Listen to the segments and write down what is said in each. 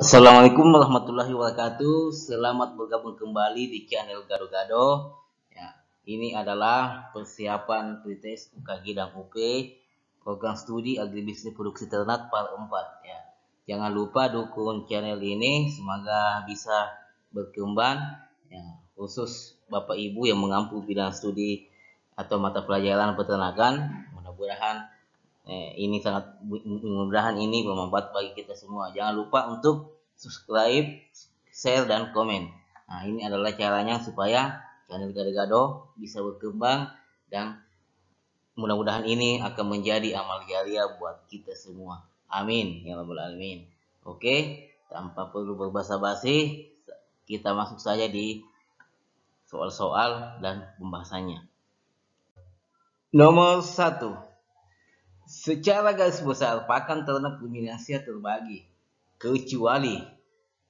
Assalamualaikum warahmatullahi wabarakatuh. Selamat bergabung kembali di channel Gado-Gado. Ya, ini adalah persiapan pretest UKG dan UP program studi agribisnis produksi ternak part 4. Ya. Jangan lupa dukung channel ini, semoga bisa berkembang. Ya, khusus Bapak Ibu yang mengampu bidang studi atau mata pelajaran peternakan, mudah-mudahan ini sangat mudah-mudahan ini bermanfaat bagi kita semua. Jangan lupa untuk subscribe, share, dan komen. Nah, ini adalah caranya supaya channel Gado-Gado bisa berkembang dan mudah-mudahan ini akan menjadi amal jariah buat kita semua. Amin ya rabbal alamin. Oke, tanpa perlu berbasa-basi, kita masuk saja di soal-soal dan pembahasannya. Nomor 1. Secara garis besar, pakan ternak ruminansia terbagi kecuali,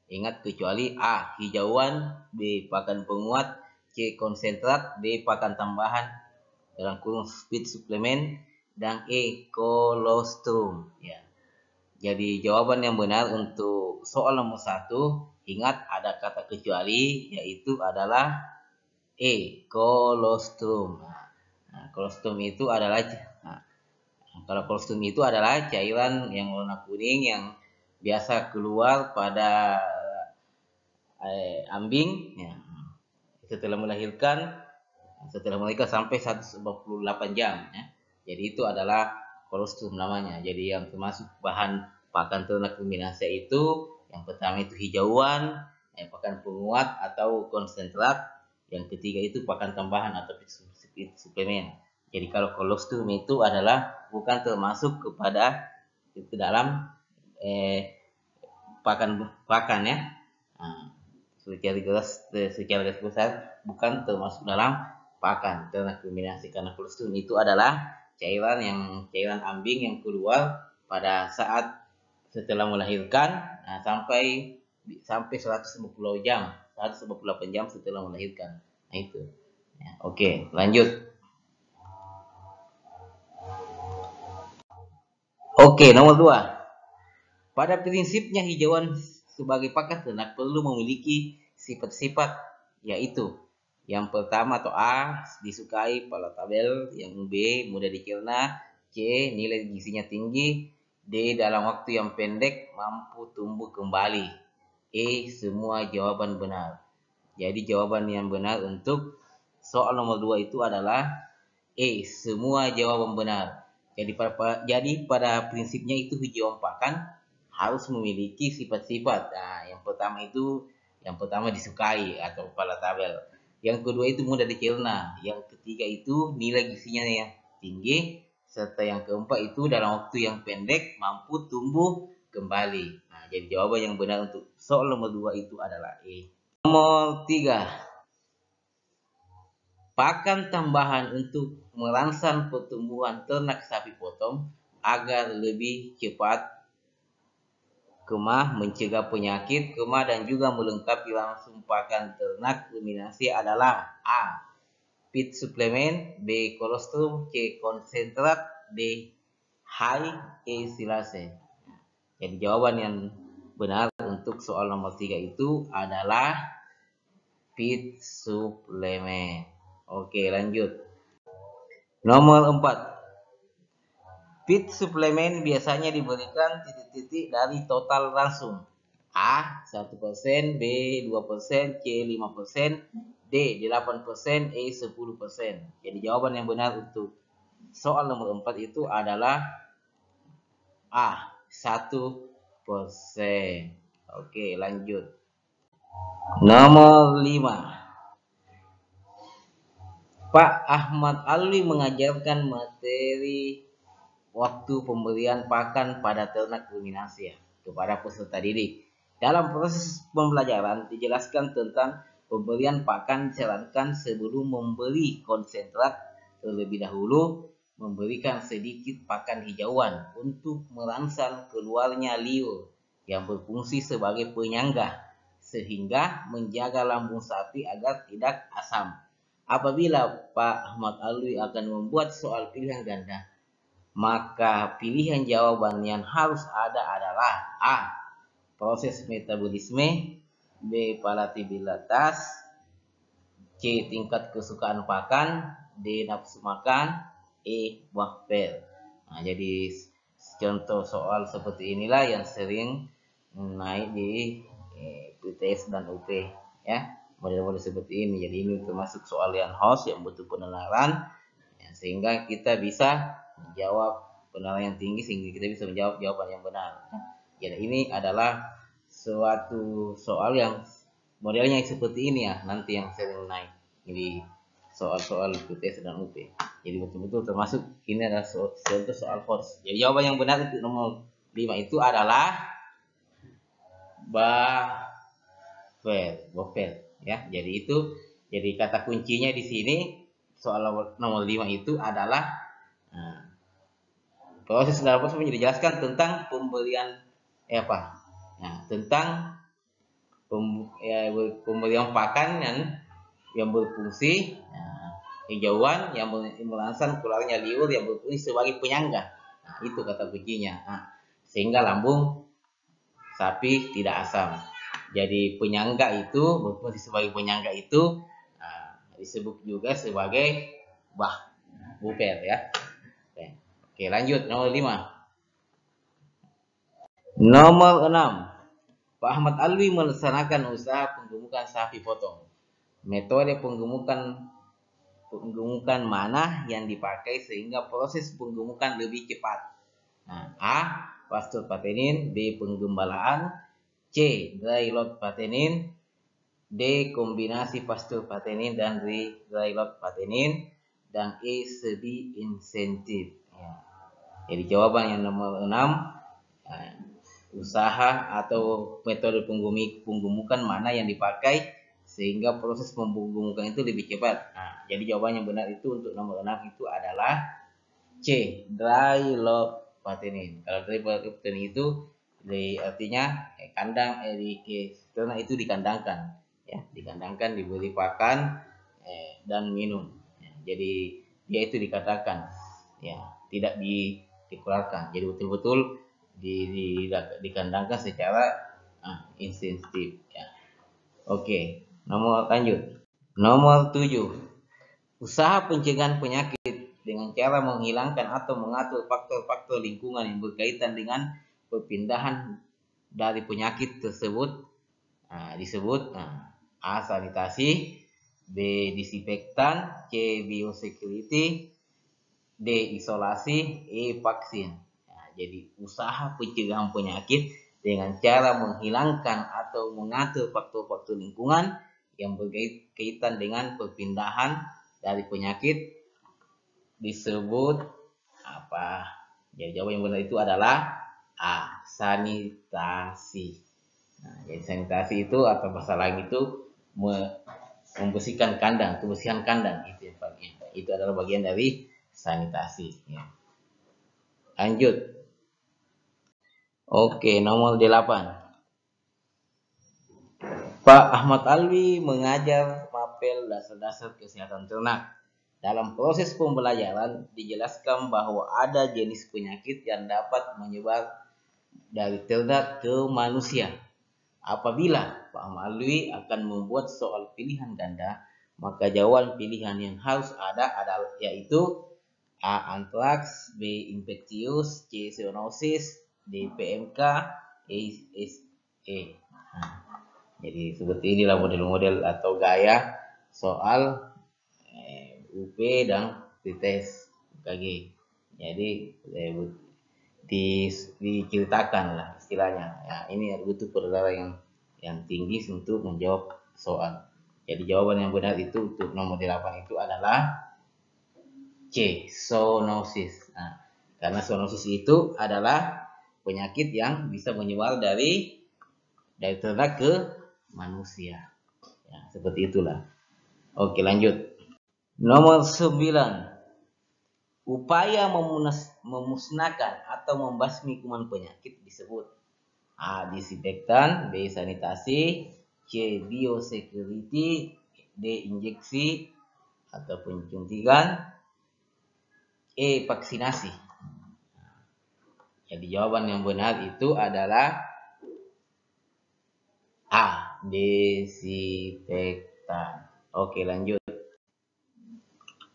ingat kecuali A. Hijauan, B. Pakan penguat, C. Konsentrat, D. Pakan tambahan dalam kurung feed suplemen, dan E. Kolostrum. Ya. Jadi jawaban yang benar untuk soal nomor 1, ingat ada kata kecuali, yaitu adalah E. Kolostrum. Nah, kolostrum itu adalah kalau kolostrum itu adalah cairan yang warna kuning yang biasa keluar pada ambing ya, setelah melahirkan sampai 148 jam ya. Jadi itu adalah kolostrum namanya. Jadi yang termasuk bahan pakan ternak ruminansia itu yang pertama itu hijauan, pakan penguat atau konsentrat, yang ketiga itu pakan tambahan atau suplemen. Jadi kalau kolostrum itu adalah bukan termasuk kepada ke dalam pakan ya. Nah, secara garis besar bukan termasuk dalam pakan ternak ruminansi, karena kolostrum itu adalah cairan ambing yang keluar pada saat setelah melahirkan, nah, sampai 158 jam setelah melahirkan. Nah itu. Ya, oke, lanjut. Oke, nomor 2. Pada prinsipnya hijauan sebagai pakan ternak perlu memiliki sifat-sifat, yaitu yang pertama atau A, disukai palatabel, yang B, mudah dicerna, C, nilai gizinya tinggi, D, dalam waktu yang pendek mampu tumbuh kembali, E, semua jawaban benar. Jadi jawaban yang benar untuk soal nomor 2 itu adalah E, semua jawaban benar. Jadi pada prinsipnya itu hijauan pakan harus memiliki sifat-sifat. Nah, yang pertama disukai atau palatabel. Yang kedua itu mudah dicerna. Yang ketiga itu nilai gizinya yang tinggi. Serta yang keempat itu dalam waktu yang pendek mampu tumbuh kembali. Nah, jadi jawaban yang benar untuk soal nomor 2 itu adalah E. Nomor 3. Pakan tambahan untuk merangsang pertumbuhan ternak sapi potong agar lebih cepat kemah, mencegah penyakit kemah, dan juga melengkapi langsung pakan ternak ruminansi adalah A. Feed suplemen, B. Kolostrum, C. Konsentrat, D. High, E. Silase. Jadi jawaban yang benar untuk soal nomor 3 itu adalah feed suplemen. Oke, lanjut. Nomor 4. Feed suplemen biasanya diberikan titik-titik dari total langsung. A 1%, B 2%, C 5%, D 8%, E 10%. Jadi jawaban yang benar untuk soal nomor 4 itu adalah A 1%. Oke, lanjut. Nomor 5. Pak Ahmad Alwi mengajarkan materi waktu pemberian pakan pada ternak ruminansia kepada peserta didik. Dalam proses pembelajaran dijelaskan tentang pemberian pakan disarankan sebelum memberi konsentrat terlebih dahulu memberikan sedikit pakan hijauan untuk merangsang keluarnya liur yang berfungsi sebagai penyangga sehingga menjaga lambung sapi agar tidak asam. Apabila Pak Ahmad Alwi akan membuat soal pilihan ganda, maka pilihan jawaban yang harus ada adalah A. proses metabolisme, B. palatabilitas, C. tingkat kesukaan pakan, D. nafsu makan, E. wafel. Nah, jadi contoh soal seperti inilah yang sering naik di PTS dan UP ya, model-model seperti ini. Jadi ini termasuk soal yang host yang butuh penalaran ya, sehingga kita bisa menjawab penalaran yang tinggi sehingga kita bisa menjawab jawaban yang benar. Jadi ini adalah suatu soal yang modelnya seperti ini ya, nanti yang sering naik di soal-soal PTS dan UP. Jadi betul-betul termasuk ini adalah contoh soal host. Jadi jawaban yang benar untuk nomor 5 itu adalah Bofel ya. Jadi kata kuncinya di sini soal nomor 5 itu adalah proses dalam proses menjelaskan tentang pemberian tentang pemberian pakan yang berfungsi hijauan yang merangsang keluarnya liur yang berfungsi sebagai penyangga. Nah, itu kata kuncinya. Sehingga lambung sapi tidak asam. Jadi penyangga itu berfungsi sebagai penyangga itu disebut juga sebagai buffer ya. Oke, lanjut nomor 5. Nomor 6. Pak Ahmad Alwi melaksanakan usaha penggemukan sapi potong. Metode penggemukan mana yang dipakai sehingga proses penggemukan lebih cepat? A. pastur patenin, B. penggembalaan, C. dry load patenin, D. kombinasi pastur patenin dan dry load patenin, dan E. sebi insentif. Ya. Jadi jawaban yang nomor 6, usaha atau metode penggemukan mana yang dipakai sehingga proses penggemukan itu lebih cepat. Jadi jawaban yang benar itu untuk nomor 6 itu adalah C. dry load patenin. Kalau dry load patenin itu artinya kandang ternak itu dikandangkan ya, dikandangkan, diberi pakan dan minum ya. Jadi dia itu dikatakan ya, tidak dikeluarkan. Jadi betul-betul dikandangkan secara insentif ya. Oke, lanjut. Nomor 7. Usaha pencegahan penyakit dengan cara menghilangkan atau mengatur faktor-faktor lingkungan yang berkaitan dengan perpindahan dari penyakit tersebut disebut A. sanitasi, B. disinfektan, C. biosecurity, D. isolasi, E. vaksin. Jadi usaha pencegahan penyakit dengan cara menghilangkan atau mengatur faktor-faktor lingkungan yang berkaitan dengan perpindahan dari penyakit disebut apa? Jadi jawaban yang benar itu adalah A. sanitasi. Jadi sanitasi itu atau bahasa lain itu membersihkan kandang, kebersihan kandang itu bagian. Itu adalah bagian dari sanitasi. Ya. Lanjut. Oke, nomor 8. Pak Ahmad Alwi mengajar mapel dasar-dasar kesehatan ternak. Dalam proses pembelajaran dijelaskan bahwa ada jenis penyakit yang dapat menyebar dari ternak ke manusia. Apabila Pak Ahmad Alwi akan membuat soal pilihan ganda, maka jawaban pilihan yang harus ada adalah yaitu A. antraks, B. infeksius, C. zoonosis, D. PMK, E. Jadi seperti inilah model-model atau gaya soal UP dan PTS UKG. Jadi diceritakan lah istilahnya. Ya, ini butuh perdana yang tinggi untuk menjawab soal. Jadi jawaban yang benar itu untuk nomor 8 itu adalah C. zoonosis. Karena zoonosis itu adalah penyakit yang bisa menyebar dari ternak ke manusia. Ya, seperti itulah. Oke, lanjut. Nomor 9. Upaya memusnahkan atau membasmi kuman penyakit disebut A. disinfektan, B. sanitasi, C. biosecurity, D. injeksi ataupun suntikan, E. vaksinasi. Jadi jawaban yang benar itu adalah desinfektan. Oke, lanjut.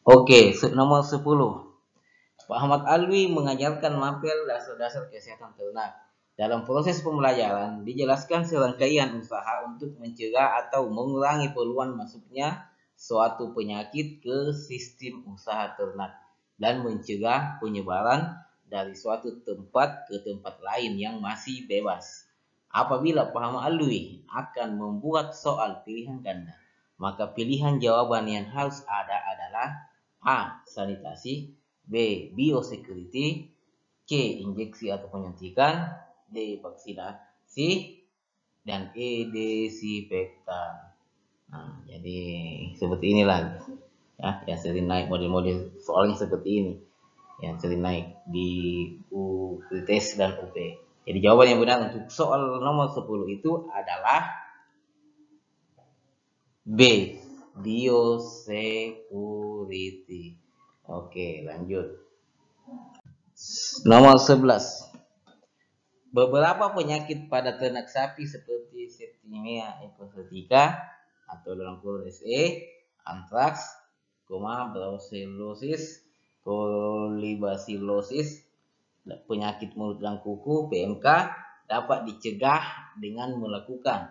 Oke, nomor 10. Pak Ahmad Alwi mengajarkan mapel dasar-dasar kesehatan ternak. Dalam proses pembelajaran, dijelaskan serangkaian usaha untuk mencegah atau mengurangi peluang masuknya suatu penyakit ke sistem usaha ternak dan mencegah penyebaran dari suatu tempat ke tempat lain yang masih bebas. Apabila Pak Ahmad Alwi akan membuat soal pilihan ganda, maka pilihan jawaban yang harus ada adalah A. Sanitasi, B. Biosecurity, C. Injeksi atau penyuntikan, D. Vaksinasi, dan E. Desinfektan. Nah, jadi seperti inilah ya, yang sering naik model-model soalnya seperti ini, yang sering naik di UTS dan UP. Jadi jawaban yang benar untuk soal nomor 10 itu adalah B. Biosecurity. Oke, lanjut. Nomor 11. Beberapa penyakit pada ternak sapi seperti Septimia epizootика atau dalam kurung SE, antraks, brucellosis, kolibasilosis, penyakit mulut dan kuku (PMK) dapat dicegah dengan melakukan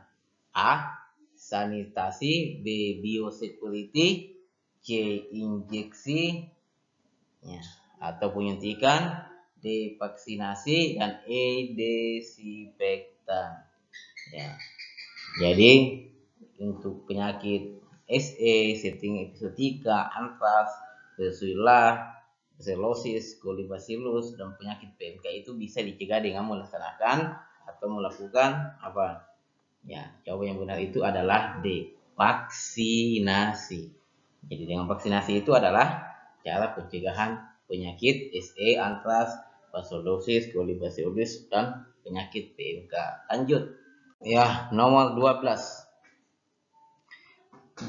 A. Sanitasi, B. Biosecurity, C. Injeksi ya, atau penyuntikan, D. Vaksinasi, dan E. Desinfektan. Ya. Jadi untuk penyakit SE, Septimia epizootика, antraks, brucellosis, kolibacillus, dan penyakit PMK itu bisa dicegah dengan melaksanakan atau melakukan apa? Ya, jawaban yang benar itu adalah D. Vaksinasi. Jadi dengan vaksinasi itu adalah cara pencegahan penyakit SE, antraks, brucellosis, kolibacillus, dan penyakit PMK. Lanjut. Ya, nomor 12.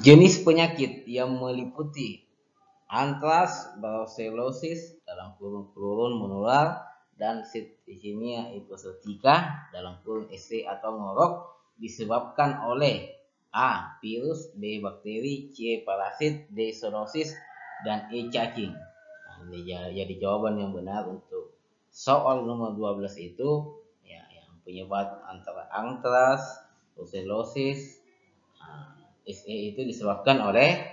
Jenis penyakit yang meliputi antraks, brucellosis dalam kurun menular, dan Septimia epizootика dalam kurun SE atau ngorok disebabkan oleh A. Virus, B. Bakteri, C. Parasit, D. Zoonosis, dan E. Cacing. Nah, jadi jawaban yang benar untuk soal nomor 12 itu ya, yang penyebab antara antraks, brucellosis, SE itu disebabkan oleh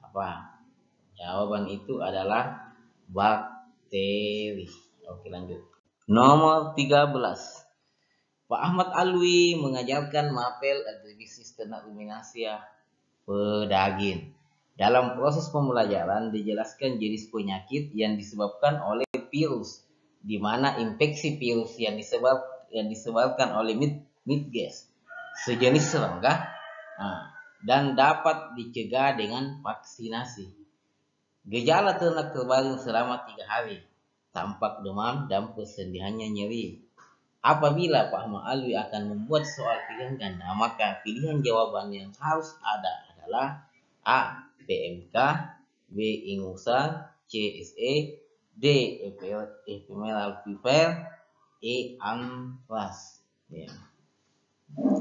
apa? Jawaban itu adalah bakteri. Oke, lanjut. Nomor 13. Pak Ahmad Alwi mengajarkan mapel agribisnis ternak ruminansia pedaging. Dalam proses pembelajaran dijelaskan jenis penyakit yang disebabkan oleh virus, di mana infeksi virus yang disebarkan oleh midges, sejenis serangga, dan dapat dicegah dengan vaksinasi. Gejala ternak terbaring selama 3 hari, tampak demam dan persendiannya nyeri. Apabila Pak Ahmad Alwi akan membuat soal pilihan ganda, maka pilihan jawaban yang harus ada adalah A. PMK, B. ingusan, C. SE, D. ephemeral fever, E. anthrax. Ya.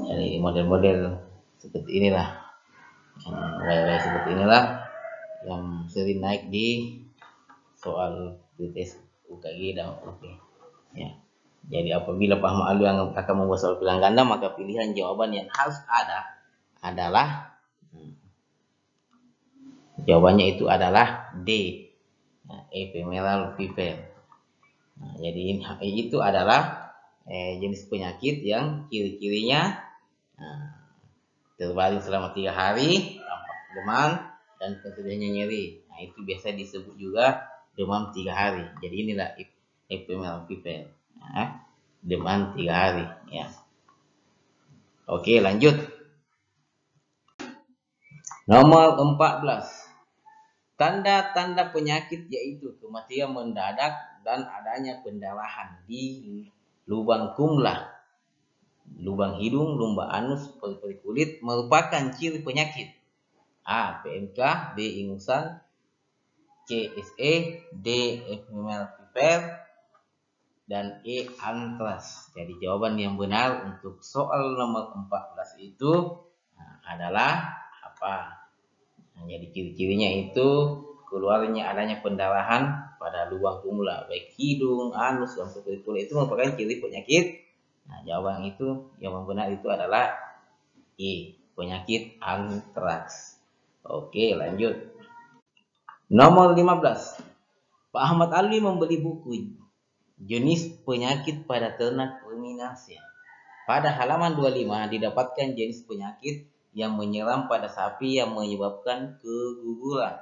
Jadi model-model seperti inilah, seperti inilah yang sering naik di soal tes UKG dan UP. Ya. Jadi apabila Pak Ahmad Alwi akan membuat soal pilihan ganda, maka pilihan jawaban yang harus ada adalah jawabannya itu adalah D. Ephemeral fever. Nah, jadi itu adalah jenis penyakit yang ciri-cirinya terbaring selama 3 hari, tampak demam dan persendiannya nyeri. Nah, itu biasa disebut juga demam 3 hari. Jadi inilah ephemeral fever. Demam 3 hari ya. Oke, lanjut. Nomor 14. Tanda-tanda penyakit yaitu kematian mendadak dan adanya pendarahan di lubang kumlah, lubang hidung, lumba anus, peri-peri kulit merupakan ciri penyakit. A. PMK, B. ingusan, C. SE, D. ephemeral fever, dan E. antras. Jadi jawaban yang benar untuk soal nomor 14 itu adalah apa? Nah, jadi ciri-cirinya itu keluarnya adanya pendarahan pada lubang kumula, baik hidung, anus, dan kulit itu merupakan ciri penyakit. Nah, jawaban itu yang benar itu adalah E. Penyakit antraks. Oke, lanjut. Nomor 15. Pak Ahmad Alwi membeli buku jenis penyakit pada ternak ruminansia. Pada halaman 25 didapatkan jenis penyakit yang menyerang pada sapi yang menyebabkan keguguran.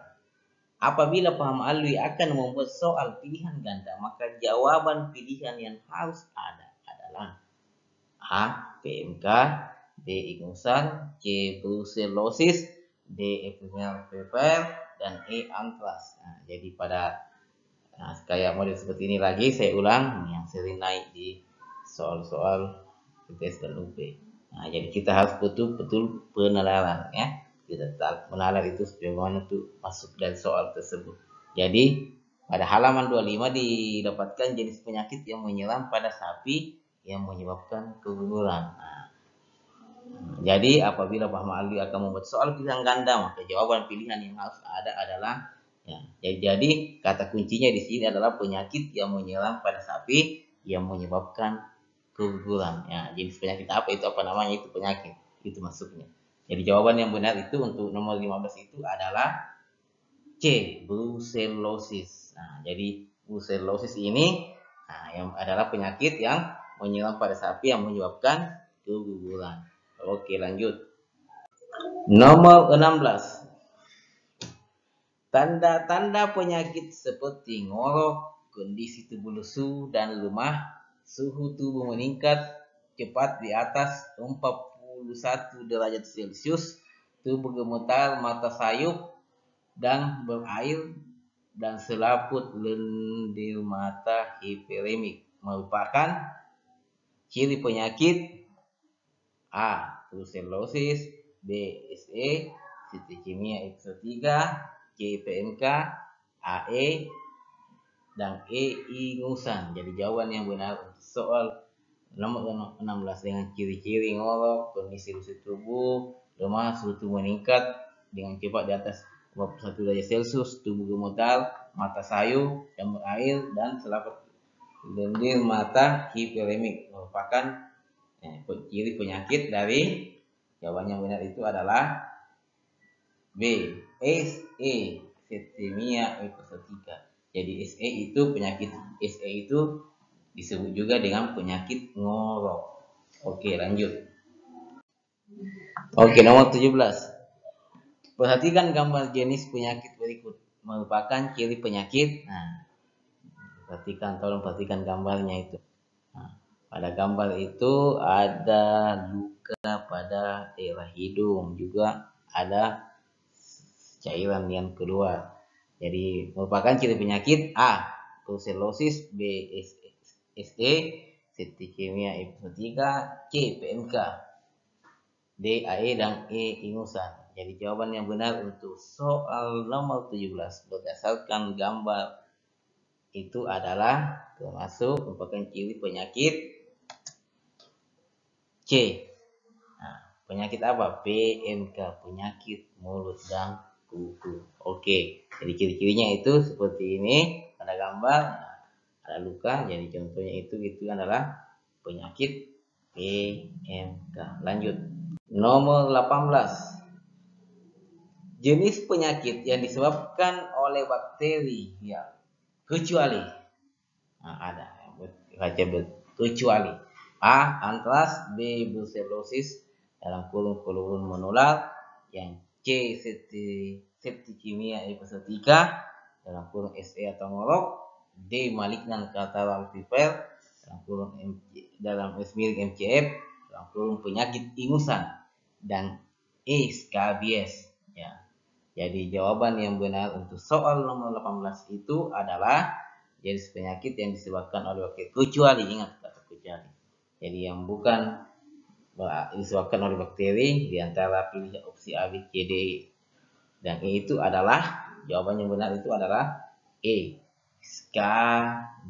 Apabila Pak Ahmad Alwi akan membuat soal pilihan ganda, maka jawaban pilihan yang harus ada adalah A. PMK, B. ingusan, C. brucellosis, D. epidemial fever, dan E. anthrax. Nah, jadi pada kayak model seperti ini lagi saya ulang yang sering naik di soal-soal UTS dan UP. Nah, jadi kita harus betul-betul penalaran ya. Kita menalar itu bagaimana tuh masuk dari soal tersebut. Jadi pada halaman 25 didapatkan jenis penyakit yang menyerang pada sapi yang menyebabkan keguguran. Nah, jadi apabila Pak Ma'ali akan membuat soal pilihan ganda, maka jawaban pilihan yang harus ada adalah ya. Jadi kata kuncinya di sini adalah penyakit yang menyerang pada sapi yang menyebabkan keguguran. Ya, jenis penyakit apa itu, apa namanya itu penyakit, itu masuknya. Jadi jawaban yang benar itu untuk nomor 15 itu adalah C, brucellosis. Nah, jadi brucellosis ini yang adalah penyakit yang menyerang pada sapi yang menyebabkan keguguran. Oke, lanjut. Nomor 16. Tanda-tanda penyakit seperti ngorok, kondisi tubuh lesu dan lemah, suhu tubuh meningkat cepat di atas 41 derajat Celcius, tubuh gemetar, mata sayup dan berair, dan selaput lendir mata hiperemik merupakan ciri penyakit A. brucellosis, B. SE, sitikemia eksotika, C. PMK, AE, dan E. ingusan. Jadi jawaban yang benar untuk soal nomor 16 dengan ciri-ciri ngorok, kondisi lusi tubuh, lemah, suhu tubuh meningkat dengan cepat di atas 41 derajat Celcius, tubuh gemetar, mata sayu, dan berair, dan selaput lendir mata hiperemik merupakan ciri penyakit dari jawaban yang benar itu adalah B. SE, sitikemia eksotika. Jadi SE itu penyakit SE itu disebut juga dengan penyakit ngorok. Oke, lanjut. Oke, nomor 17. Perhatikan gambar jenis penyakit berikut merupakan ciri penyakit. Nah, tolong perhatikan gambarnya itu. Nah, pada gambar itu ada luka pada daerah hidung, juga ada cairan yang keluar. Jadi merupakan ciri penyakit A. brucellosis, B. SE, sitikemia eksotika, C. PMK, D. AE, dan E. ingusan. Jadi jawaban yang benar untuk soal nomor 17 berdasarkan gambar itu adalah termasuk merupakan ciri penyakit C. Nah, penyakit apa? PMK, penyakit mulut dan kuku. Oke, jadi ciri-cirinya itu seperti ini pada gambar. Ada luka, jadi contohnya itu adalah penyakit PMK. Lanjut. Nomor 18. Jenis penyakit yang disebabkan oleh bakteri ya kecuali ada kecuali A. anthrax, B. brucellosis dalam kurung menular, yang C. septicemia eksotika dalam kurung SE atau ngorok, D. malignant catarrhal fever dalam miring MCF dalam kurung penyakit ingusan, dan E. scabies ya. Jadi jawaban yang benar untuk soal nomor 18 itu adalah jenis penyakit yang disebabkan oleh bakteri kecuali, ingat kata kecuali. Jadi yang bukan disebabkan oleh bakteri di antara pilih opsi A, B, C, D, dan E itu adalah jawaban yang benar itu adalah E. scabies.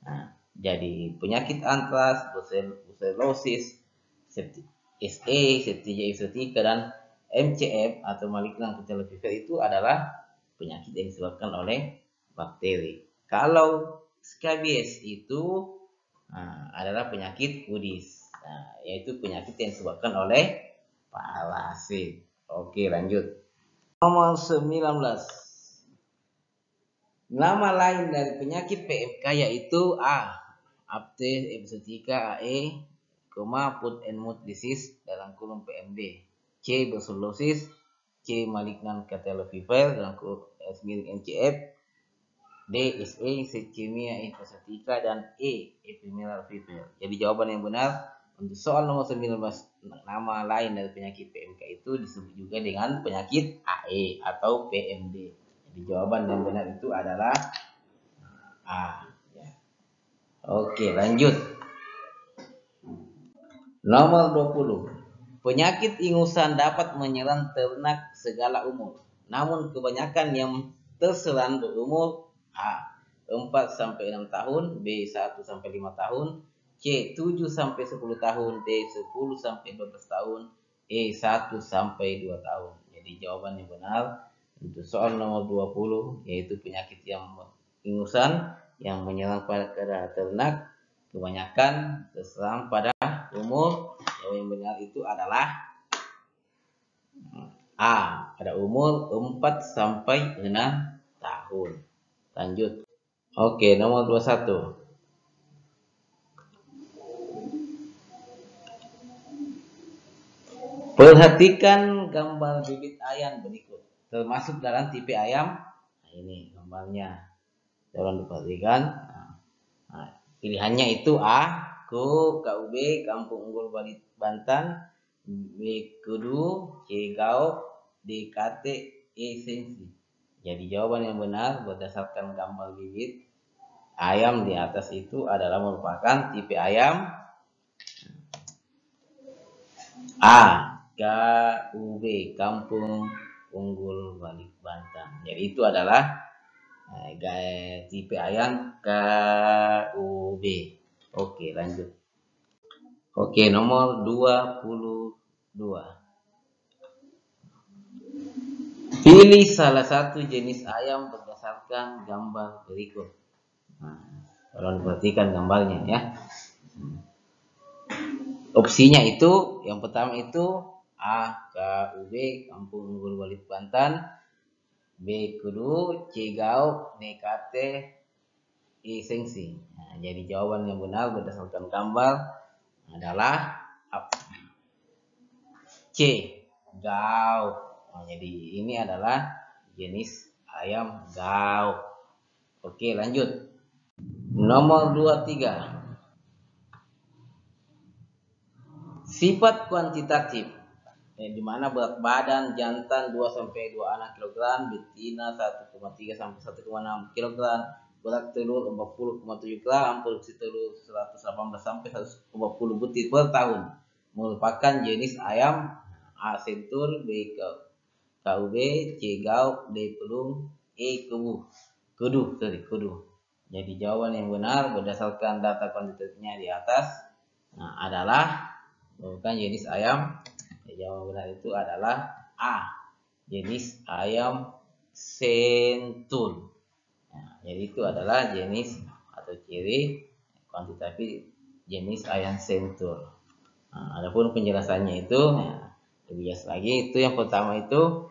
Nah, jadi penyakit antras, brucellosis, SE, septicaea isotika, dan MCF atau malignant cutaneous fever itu adalah penyakit yang disebabkan oleh bakteri. Kalau scabies itu adalah penyakit kudis, yaitu penyakit yang disebabkan oleh parasit. Oke, lanjut. Nomor 19. Nama lain dari penyakit PMK yaitu A. Aptes epizootика AE, foot and mouth disease dalam kurung PMD. C. Brucellosis, C. Malignant cutaneous fever dalam kurung MCF, D. SA Septicemia epizootика, dan E. Ephemeral fever. Jadi jawaban yang benar untuk soal nomor 19, nama lain dari penyakit PMK itu disebut juga dengan penyakit AE atau PMD. Jadi jawaban yang benar itu adalah A. Ya. Oke, lanjut. Nomor 20. Penyakit ingusan dapat menyerang ternak segala umur. Namun kebanyakan yang terserang berumur A. 4 sampai 6 tahun, B. 1 sampai 5 tahun, C. 7 sampai 10 tahun, D. 10 sampai 12 tahun, E. 1 sampai 2 tahun. Jadi jawaban yang benar untuk soal nomor 20 yaitu penyakit yang ingusan yang menyerang pada ternak kebanyakan terserang pada umur. Yang benar itu adalah A, pada umur 4 sampai 6 tahun. Lanjut. Oke, nomor 21. Perhatikan gambar bibit ayam berikut, termasuk dalam tipe ayam. Nah, ini gambarnya. Tolong diperhatikan. Nah, pilihannya itu A. KUB Kampung Unggul Bantan, B. Kudu, C. Gaok, D. KT, E. Sensi. Jadi jawaban yang benar berdasarkan gambar bibit ayam di atas itu adalah merupakan tipe ayam A. KUB Kampung Unggul Bantan. Jadi itu adalah tipe ayam KUB. Oke, lanjut. Oke, nomor 22. Pilih salah satu jenis ayam berdasarkan gambar berikut. Nah, tolong perhatikan gambarnya ya. Opsinya itu, yang pertama itu A. KUB Kampung Unggul Bantan, B. Kudu, C. Gaok, D. KT, E. Sensi. Nah, jadi jawaban yang benar berdasarkan gambar adalah C. Gaok. Nah, jadi ini adalah jenis ayam gaok. Oke, lanjut. Nomor 23. Sifat kuantitatif, di mana berat badan jantan 2 sampai 2,6 kg, betina 1,3 sampai 1,6 kg, berat telur 40,7 gram, produksi telur 118 sampai 120 butir per tahun. Merupakan jenis ayam A. Sentul, B. KUB, C. Gaok, D. Pelung, E. Kudu. Jadi jawaban yang benar berdasarkan data kuantitatifnya di atas adalah merupakan jenis ayam. Jawaban benar itu adalah A. Jenis ayam sentul. Nah, jadi itu adalah jenis atau ciri kuantitatif jenis ayam sentul. Nah, adapun penjelasannya itu lebih jelas lagi. Itu yang pertama itu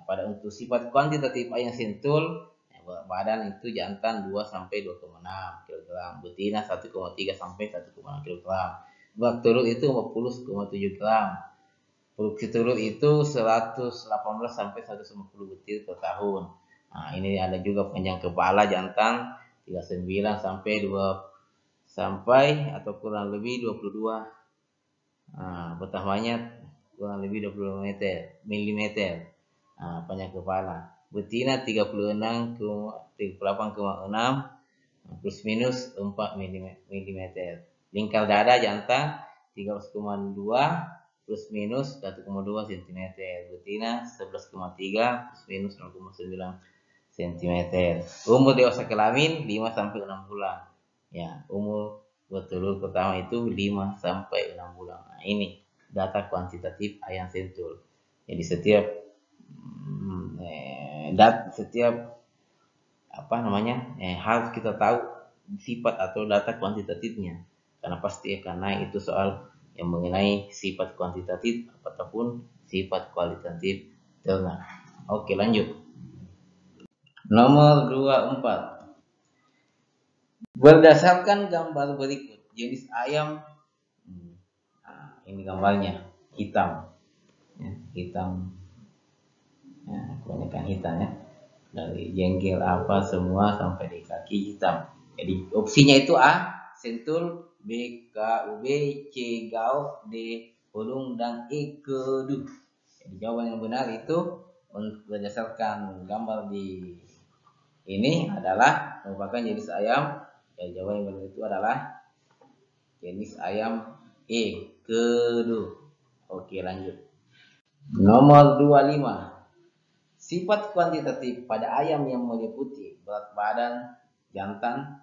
pada untuk sifat kuantitatif ayam sentul, berat badan itu jantan 2 sampai 2,6 kg, betina 1,3 sampai 1,6 kg. Berat telur itu 40,7 gram. Produksi telur itu 118 sampai 150 butir per tahun. Nah, ini ada juga panjang kepala jantan 39 sampai 2 sampai atau kurang lebih 22. Nah, pertamanya kurang lebih 20 mm. Panjang kepala. Betina 38,6 plus minus 4 mm. Lingkar dada jantan 13,2 plus minus 1,2 cm. Betina 11,3 plus minus 0,9 cm. Umur dewasa kelamin 5 sampai 6 bulan. Ya, umur bertelur pertama itu 5 sampai 6 bulan. Nah, ini data kuantitatif ayam sentul. Jadi setiap apa namanya harus kita tahu sifat atau data kuantitatifnya, karena pasti karena itu soal yang mengenai sifat kuantitatif ataupun sifat kualitatif ternak. Oke, lanjut. Nomor 24. Berdasarkan gambar berikut jenis ayam, nah, ini gambarnya hitam, ya, hitam, ya, kebanyakan hitam ya, dari jengkel apa semua sampai di kaki hitam. Jadi opsinya itu A sentul, B KUB, C gauk, D pulung, dan E kedu. Jadi jawaban yang benar itu berdasarkan gambar di ini adalah merupakan jenis ayam. Ya, jawaban yang benar itu adalah jenis ayam E kedu. Oke, lanjut. Nomor 25. Sifat kuantitatif pada ayam yang meliputi berat badan jantan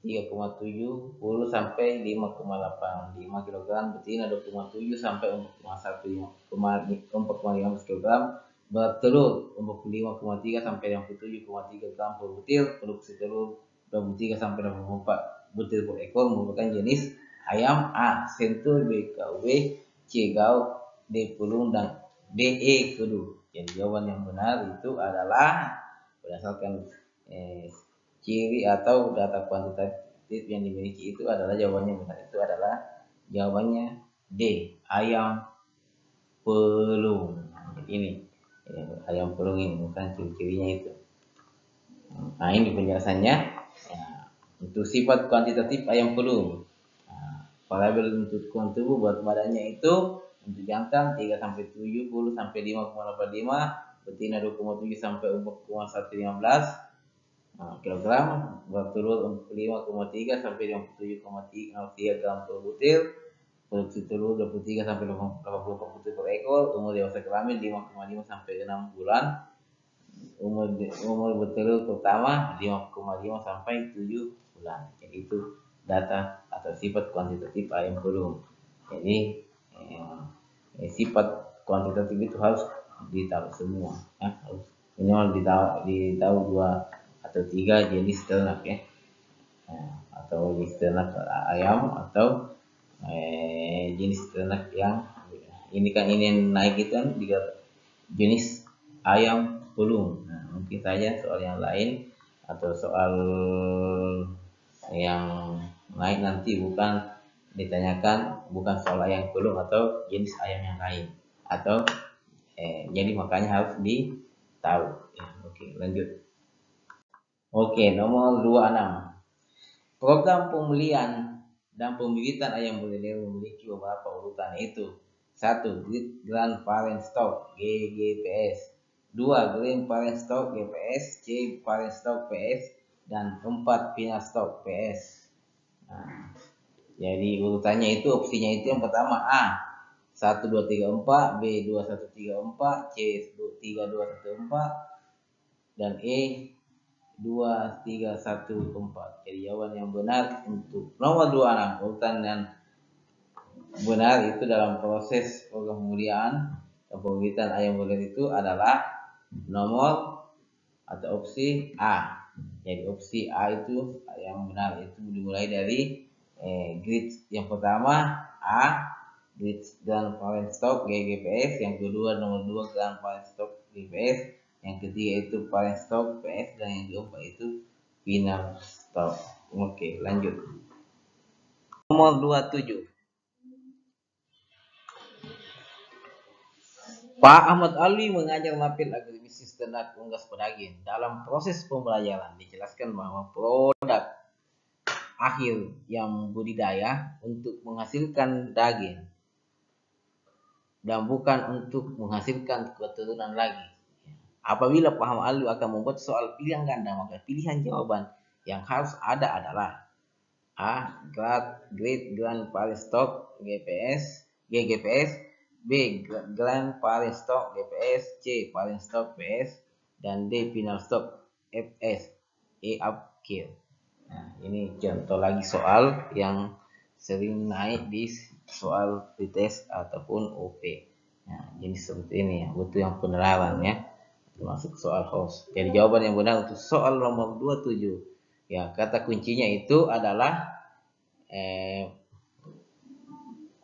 3,70 sampai 5,85 kg, betina 2,7 sampai 4,15 kg, berat telur 45,3 sampai 57,3 gram per butir, produksi telur 23 sampai 24 butir per ekor, merupakan jenis ayam A sentul, B KW, C gauk, D pulung, dan D kedu. Jadi jawaban yang benar itu adalah berdasarkan ciri atau data kuantitatif yang dimiliki itu adalah jawabannya benar itu adalah jawabannya D ayam pelung. Ini ayam pelung ini bukan ciri-cirinya itu. Nah, ini penjelasannya. Ya, untuk sifat kuantitatif ayam pelung, nah, variabel untuk ukuran tubuh berat badannya itu untuk jantan 3 sampai 70 sampai 5,85, betina 2,7 sampai 4,115 kilogram, berat telur 5,3 sampai 57,3 gram per butir, produksi telur 23 sampai 84 butir per ekor, umur dewasa kelamin 5,5 sampai 6 bulan, umur bertelur pertama 5,5 sampai 7 bulan. Jadi itu data atau sifat kuantitatif ayam pelung. Jadi sifat kuantitatif itu harus ditahu semua, ya, harus minimal ditahu 2 atau 3 jenis ternak ya. Atau jenis ternak ayam atau jenis ternak yang ini kan ini yang naik itu kan jenis ayam pelung. Nah, mungkin saja soal yang lain atau soal yang naik nanti bukan ditanyakan bukan soal ayam pelung atau jenis ayam yang lain atau jadi makanya harus ditahu ya. Oke, lanjut. Oke, nomor 26. Program pemulihan dan pembibitan ayam belerang memiliki beberapa urutan, yaitu 1. Grand Parent Stock GGPS, 2. Grand Parent Stock GPS, C. Parent Stock PS, dan 4. Final Stock PS. Nah, jadi urutannya itu opsinya itu yang pertama A 1 2 3 4, B 2 1 3 4, C 3 2 1 4, dan E 2 3 1 4. Jadi jawaban yang benar untuk nomor 26 urutan yang benar itu dalam proses program pemulihan dan pembibitan ayam belerang itu adalah nomor atau opsi A. Jadi opsi A itu yang benar, itu dimulai dari grid yang pertama A grid Grand Parent Stock GGPS, yang kedua nomor 2 Grand Parent Stock GPS, yang ketiga itu Parent Stock PS, dan yang keempat itu Final Stock. Oke, lanjut. Nomor 27. Pak Ahmad Alwi mengajar Mapil Agribisnis Ternak Unggas Pedaging. Dalam proses pembelajaran dijelaskan bahwa produk akhir yang budidaya untuk menghasilkan daging dan bukan untuk menghasilkan keturunan lagi. Apabila Pak Ahmad Alwi akan membuat soal pilihan ganda, maka pilihan jawaban yang harus ada adalah A. Great Grand Parent Stock GGPS, B. Grand Parent Stock GPS, C. Parent Stock PS, dan D. Final Stock FS. E. Upkill. Nah, ini contoh lagi soal yang sering naik di soal pretest ataupun OP. Nah, jenis seperti ini ya, butuh yang penerawan ya, termasuk soal host. Jadi jawaban yang benar untuk soal nomor 27. Ya, kata kuncinya itu adalah eh,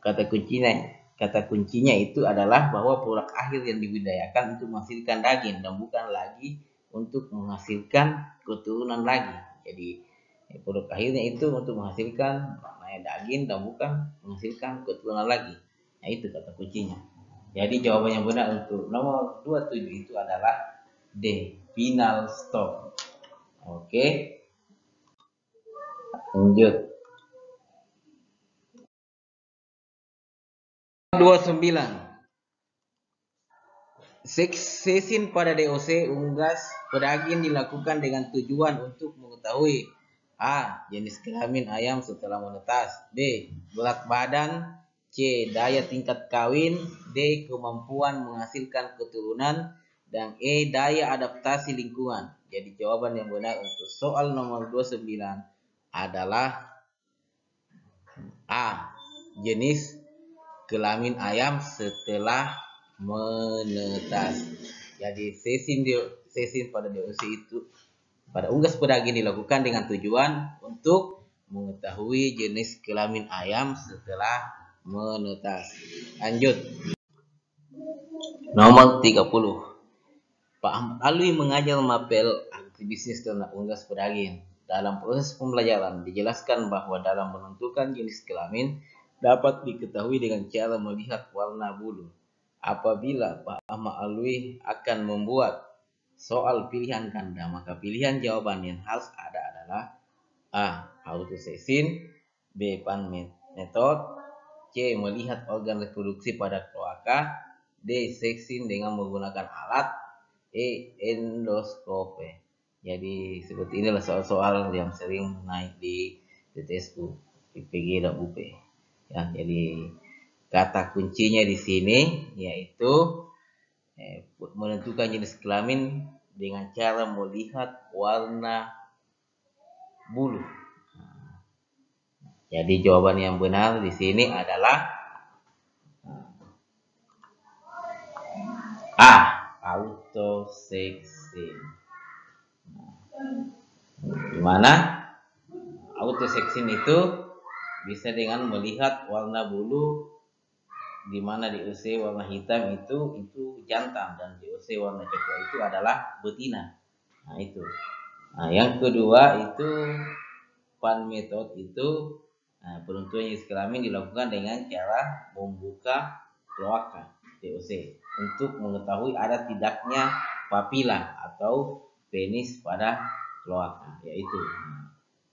kata kuncinya itu adalah bahwa produk akhir yang dibudidayakan untuk menghasilkan daging dan bukan lagi untuk menghasilkan keturunan lagi. Jadi produk akhirnya itu untuk menghasilkan daging dan bukan menghasilkan keturunan lagi. Nah, itu kata kuncinya. Jadi jawaban yang benar untuk nomor 27 itu adalah D, final stop. Oke, lanjut. 29. Sesin pada DOC unggas pedaging dilakukan dengan tujuan untuk mengetahui A. Jenis kelamin ayam setelah menetas, B. Berat badan, C. Daya tingkat kawin, D. Kemampuan menghasilkan keturunan, dan E. Daya adaptasi lingkungan. Jadi jawaban yang benar untuk soal nomor 29 adalah A. Jenis kelamin ayam setelah menetas. Jadi sesin pada DOC itu pada unggas pedaging dilakukan dengan tujuan untuk mengetahui jenis kelamin ayam setelah menetas. Lanjut. Nomor 30. Pak Ahmad Alwi mengajar mapel agribisnis ternak unggas pedaging. Dalam proses pembelajaran dijelaskan bahwa dalam menentukan jenis kelamin dapat diketahui dengan cara melihat warna bulu. Apabila Pak Ahmad Alwi akan membuat soal pilihan ganda, maka pilihan jawaban yang harus ada adalah A. Autosesin, B. Pan method, C. Melihat organ reproduksi pada kloaka, D. Seksin dengan menggunakan alat, endoskope. Jadi seperti inilah soal-soal yang sering naik di TTSU, IPG dan UP. Ya, jadi kata kuncinya di sini yaitu menentukan jenis kelamin dengan cara melihat warna bulu. Jadi jawaban yang benar di sini adalah A. Autoseksin. Gimana? Autoseksin itu bisa dengan melihat warna bulu, di mana DOC warna hitam itu jantan dan DOC warna coklat itu adalah betina. Nah, itu. Nah, yang kedua itu Pan method itu penentuan jenis kelamin dilakukan dengan cara membuka kloaka DOC untuk mengetahui ada tidaknya papila atau penis pada kloaka, yaitu.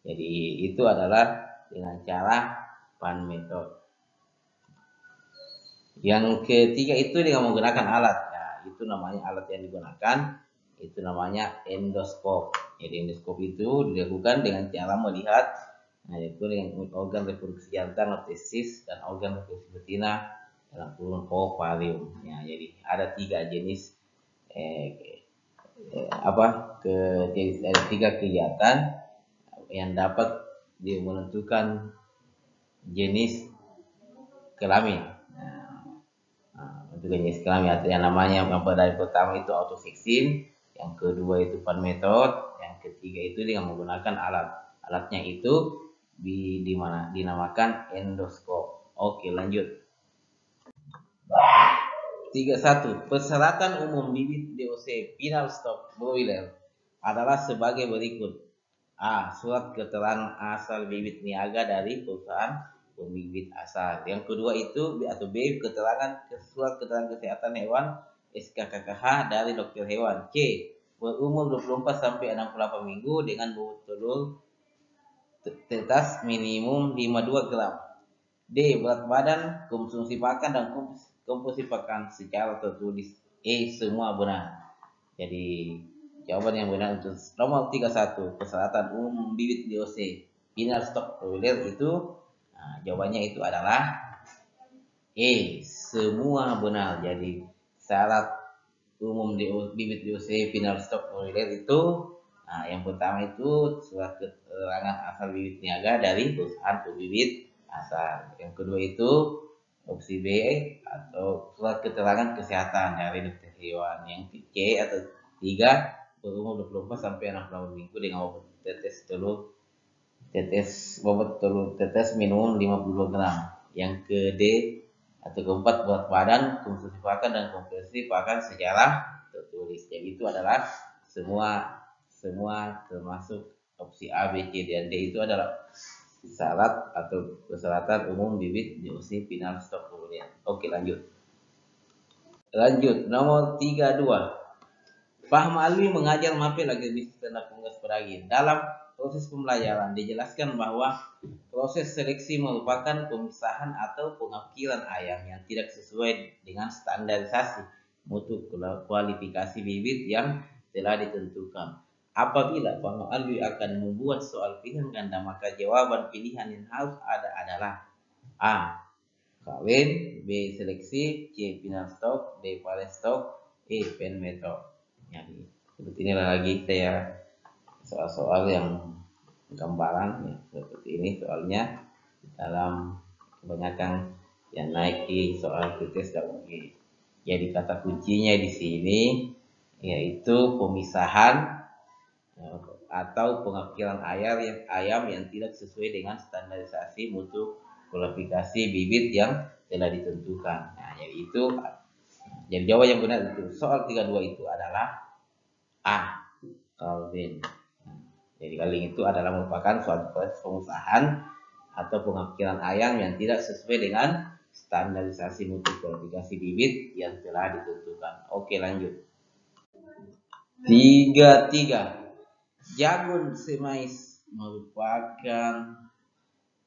Jadi itu adalah dengan cara Pan method. Yang ketiga itu dengan menggunakan alat. Nah, itu namanya alat yang digunakan, itu namanya endoskop. Jadi endoskop itu dilakukan dengan cara melihat, yaitu dengan organ reproduksi jantan, otesis, dan organ reproduksi betina dalam kurun ovarium. Ya, jadi ada tiga jenis ada tiga kegiatan yang dapat menentukan jenis kelamin. Untuk jenis kelamin yang namanya yang dari pertama itu autoseksin, yang kedua itu Pan method, yang ketiga itu dengan menggunakan alat. Alatnya itu dinamakan endoskop. Oke, lanjut. 31. Persyaratan umum bibit DOC final stop broiler adalah sebagai berikut. A. Surat keterangan asal bibit niaga dari perusahaan pembibit asal. Yang kedua itu atau B. Surat keterangan kesehatan hewan SKKKH dari dokter hewan. C. Berumur 24 sampai 68 minggu dengan bobot telur tetas minimum 52 gram. D. Berat badan, konsumsi pakan dan komposisi pakan secara tertulis. E. Semua benar. Jadi jawaban yang benar untuk nomor 31 persyaratan umum bibit DOC final stock broiler itu jawabannya itu adalah E. Semua benar. Jadi syarat umum bibit DOC final stock broiler itu Nah, yang pertama itu surat keterangan asal bibit niaga dari perusahaan pembibit asal. Yang kedua itu opsi B atau surat keterangan kesehatan dari dokter hewan. Yang C atau tiga berumur 24 sampai 68 minggu dengan bobot telur tetes minimum 52 gram. Yang ke D atau keempat berat badan, konsumsi pakan dan kompresi pakan secara tertulis. Jadi itu adalah semua termasuk opsi A, B, C, dan D itu adalah syarat atau persyaratan umum bibit di usia final stok kemudian. Oke, lanjut. Nomor 32. Pak Alwi mengajar mapel agar bisnis ternak unggas peragin. Dalam proses pembelajaran dijelaskan bahwa proses seleksi merupakan pemisahan atau pengakilan ayam yang tidak sesuai dengan standarisasi mutu kualifikasi bibit yang telah ditentukan. Apabila Pak Alwi akan membuat soal pilihan ganda, maka jawaban pilihan yang harus ada adalah A. Kawin, B. Seleksi, C. Final stok, D. Paling stok, E. Pen method. Jadi seperti inilah lagi saya soal-soal yang gambaran ya, seperti ini soalnya dalam kebanyakan yang naik di soal tes KUG. Jadi kata kuncinya di sini yaitu pemisahan atau pengakilan ayam yang tidak sesuai dengan standarisasi mutu kualifikasi bibit yang telah ditentukan. Nah, jadi jawaban yang benar itu soal 32 itu adalah A. Calvin. Jadi Calvin itu adalah merupakan suatu proses pengusahaan atau pengakilan ayam yang tidak sesuai dengan standarisasi mutu kualifikasi bibit yang telah ditentukan. Oke, lanjut. 33. Jagung semais merupakan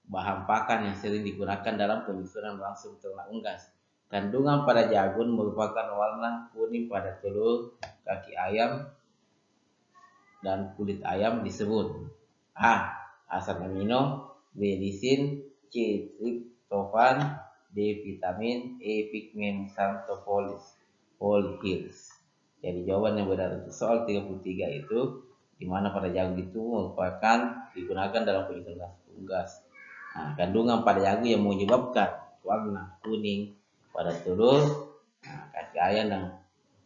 bahan pakan yang sering digunakan dalam penyusunan langsung ternak unggas. Kandungan pada jagung merupakan warna kuning pada telur, kaki ayam, dan kulit ayam disebut A. Asam amino, B. lisin, C. triptofan, D. vitamin, E. pigmen xanthophylls. Jadi jawaban yang benar untuk soal 33 itu di mana pada jagung itu merupakan digunakan dalam penyusunan unggas. Nah, kandungan pada jagung yang menyebabkan warna kuning pada telur, kaki ayam dan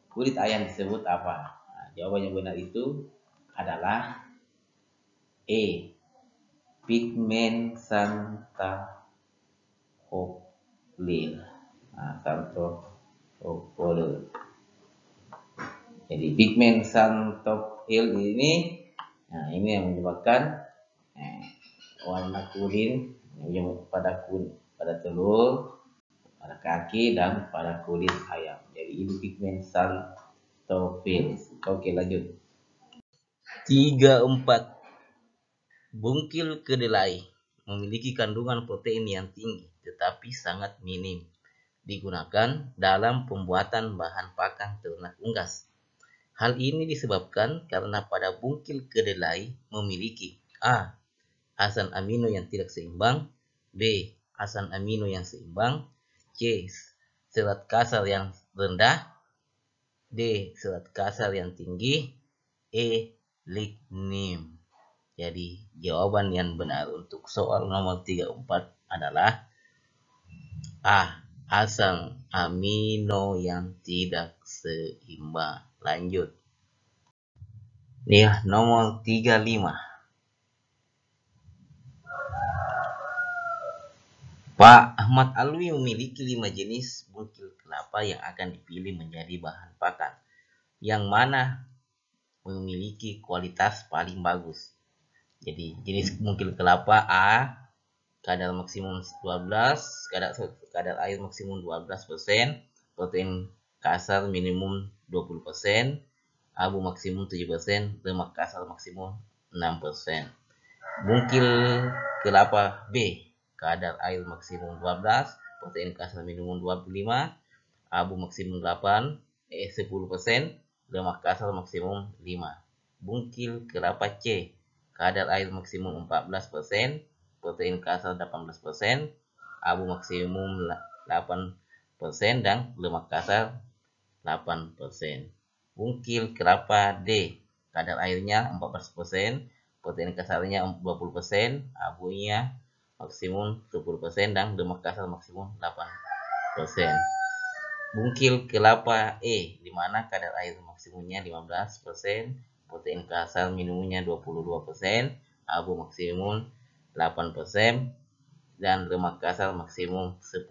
kulit ayam disebut apa? Nah, jawaban yang benar itu adalah E. Pigmen xanthophylls. Xanthophylls. Jadi pigmen xanthophylls ini yang menyebabkan warna kuning pada telur, pada kaki dan pada kulit ayam. Jadi ini pigmen xanthophylls. Oke, lanjut. 34. Bungkil kedelai memiliki kandungan protein yang tinggi tetapi sangat minim. Digunakan dalam pembuatan bahan pakan ternak unggas. Hal ini disebabkan karena pada bungkil kedelai memiliki A. Asam amino yang tidak seimbang, B. Asam amino yang seimbang, C. Serat kasar yang rendah, D. Serat kasar yang tinggi, E. Lignin. Jadi jawaban yang benar untuk soal nomor 34 adalah A. Asam amino yang tidak seimbang. Lanjut. Ya, nomor 35. Pak Ahmad Alwi memiliki 5 jenis bungkil kelapa yang akan dipilih menjadi bahan pakan. Yang mana memiliki kualitas paling bagus. Jadi jenis bungkil kelapa A, kadar maksimum 12, kadar air maksimum 12%, protein kasar minimum 20%, abu maksimum 7%, lemak kasar maksimum 6%. Bungkil kelapa B, kadar air maksimum 12, protein kasar minimum 25, abu maksimum 10%, lemak kasar maksimum 5. Bungkil kelapa C, kadar air maksimum 14%, protein kasar 18%, abu maksimum 8%, dan lemak kasar 8%. Bungkil kelapa D, kadar airnya 14%, protein kasarnya 20%, abunya maksimum 10%, dan lemak kasar maksimum 8%. Bungkil kelapa E, di mana kadar air maksimumnya 15%, protein kasar minumnya 22%, abu maksimum 8%, dan lemak kasar maksimum 10%.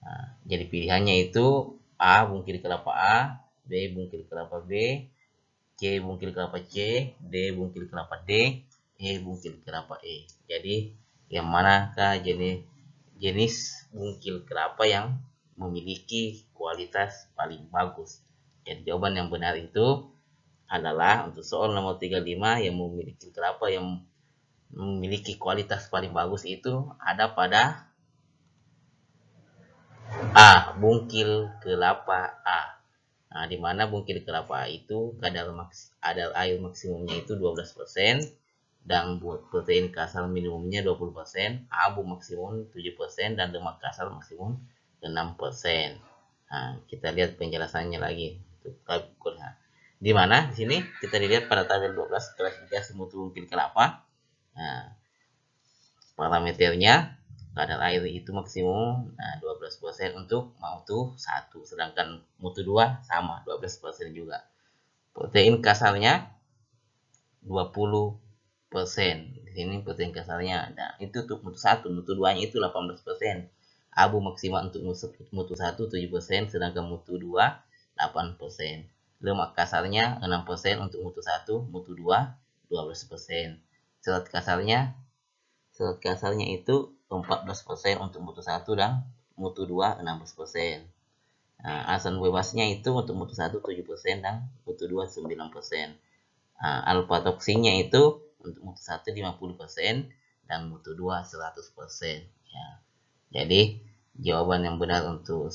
Nah, jadi pilihannya itu A bungkil kelapa A, B bungkil kelapa B, C bungkil kelapa C, D bungkil kelapa D, E bungkil kelapa E. Jadi yang manakah jenis bungkil kelapa yang memiliki kualitas paling bagus? Jadi jawaban yang benar itu adalah untuk soal nomor 35 yang memiliki kelapa yang memiliki kualitas paling bagus itu ada pada A. Bungkil kelapa A. Nah, di mana bungkil kelapa itu kadar air maksimumnya itu 12%, dan protein kasar minimumnya 20%, abu maksimum 7%, dan lemak kasar maksimum 6%. Nah, kita lihat penjelasannya lagi. Nah, di mana di sini kita lihat pada tabel 12 klasifikasi mutu bungkil kelapa. Nah, parameternya kadar air itu maksimum 12% untuk mutu 1, sedangkan mutu 2 sama 12% juga. Protein kasarnya 20%. Di sini protein kasarnya ada. Itu untuk mutu 1, mutu 2-nya itu 18%. Abu maksimal untuk mutu 1 7%, sedangkan mutu 2 8%. Lemak kasarnya 6% untuk mutu 1, mutu 2 12%. Serat kasarnya itu 14% untuk mutu 1 dan mutu 2 16%. Nah, asam bebasnya itu untuk mutu 1 7% dan mutu 2 9%. Nah, alfa toksinnya itu untuk mutu 1 50% dan mutu 2 100%. Ya. Jadi jawaban yang benar untuk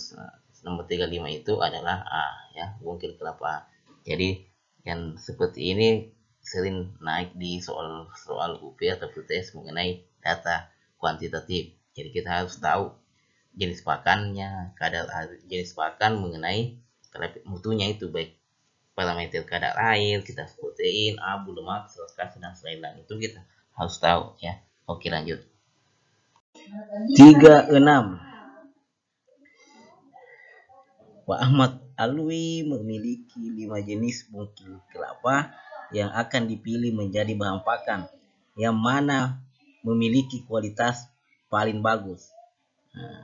nomor 35 itu adalah A, ya, bungkil kelapa. Jadi yang seperti ini sering naik di soal UP atau tes mengenai data kuantitatif. Jadi kita harus tahu jenis pakannya, jenis pakan mengenai mutunya itu, baik parameter kadar air, kita protein, abu, lemak, serat kasar, dan lain-lain itu kita harus tahu, ya. Oke, lanjut. 36. Pak Ahmad Alwi memiliki 5 jenis bungkil kelapa yang akan dipilih menjadi bahan pakan, yang mana memiliki kualitas paling bagus. Nah,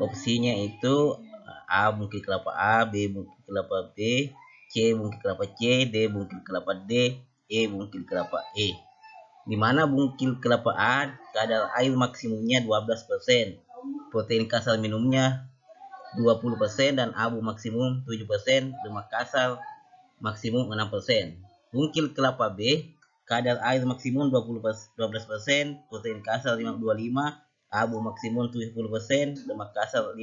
opsinya itu A bungkil kelapa A, B bungkil kelapa B, C bungkil kelapa C, D bungkil kelapa D, E bungkil kelapa E. Di mana bungkil kelapa A kadar air maksimumnya 12%, protein kasar minumnya 20%, dan abu maksimum 7%, lemak kasar maksimum 6%. Bungkil kelapa B kadar air maksimum 12%, protein kasar 25, abu maksimum 70%, lemak kasar 5%.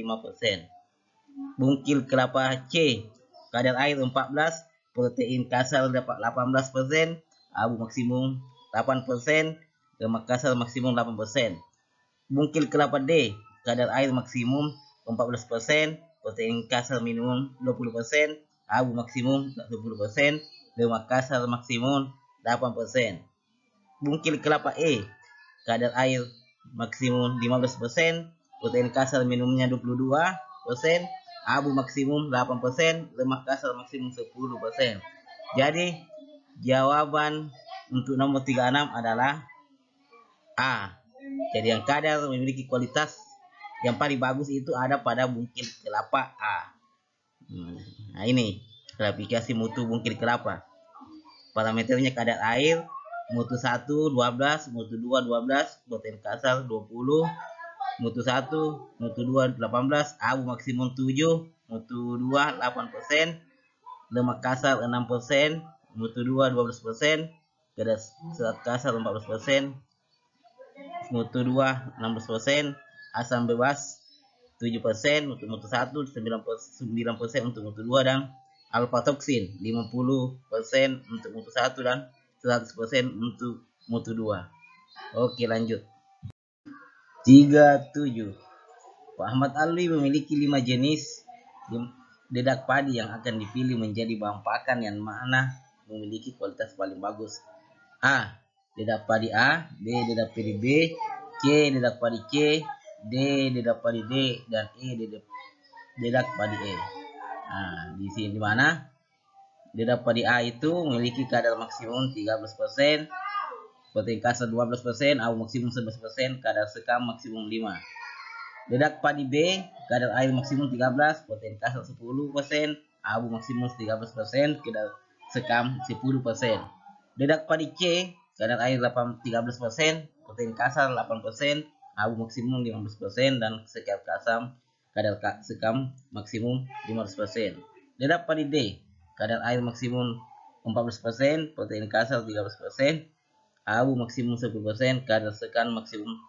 Bungkil kelapa C kadar air 14, protein kasar 18%, abu maksimum 8%, lemak kasar maksimum 8%. Bungkil kelapa D kadar air maksimum 14%, protein kasar minimum 20%, abu maksimum 10%, lemak kasar maksimum 8%. Bungkil kelapa E kadar air maksimum 15%, protein kasar minumnya 22%, abu maksimum 8%, lemak kasar maksimum 10%. Jadi jawaban untuk nomor 36 adalah A. Jadi yang kadar memiliki kualitas yang paling bagus itu ada pada bungkil kelapa A. Nah, ini klasifikasi mutu bungkil kelapa. Parameternya kadar air, mutu 1 12, mutu 2 12, protein kasar 20, mutu 1, mutu 2 18, abu maksimum 7, mutu 2 8%, lemak kasar 6%, mutu 2 12%, kadar serat kasar 14%, mutu 2 16%, asam bebas 7% untuk mutu 1, 9% untuk mutu 2, dan alfa toksin 50% untuk mutu 1 dan 100% untuk mutu 2. Oke, lanjut. 37. Pak Ahmad Alwi memiliki 5 jenis dedak padi yang akan dipilih menjadi bahan pakan, yang mana memiliki kualitas paling bagus. A didapat di A, B didapat di B, C didapat di C, D didapat di D, dan E didapat di E. Nah, di sini di mana didapat di A itu memiliki kadar maksimum 13%, protein kasar 12%, abu maksimum 11%, kadar sekam maksimum 5. Didapat di B, kadar air maksimum 13, protein kasar 10%, abu maksimum 13%, kadar sekam 10%. Didapat di C, kadar air 13%, protein kasar 8%, abu maksimum 15%, dan sekam kasam kadar sekam maksimum 15%. Didapat di D, kadar air maksimum 14%, protein kasar 13%, abu maksimum 10%, kadar sekan maksimum